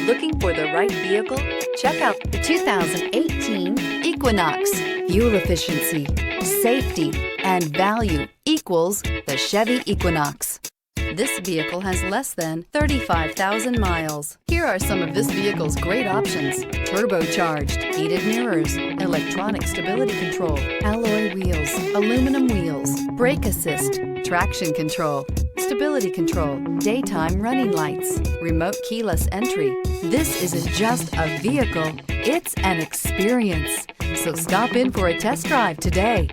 Looking for the right vehicle? Check out the 2018 Equinox. Fuel efficiency, safety, and value equals the Chevy Equinox. This vehicle has less than 35,000 miles. Here are some of this vehicle's great options: turbocharged, heated mirrors, electronic stability control, alloy wheels, aluminum wheels, brake assist, traction control, stability control, daytime running lights, remote keyless entry. This isn't just a vehicle, it's an experience. So stop in for a test drive today.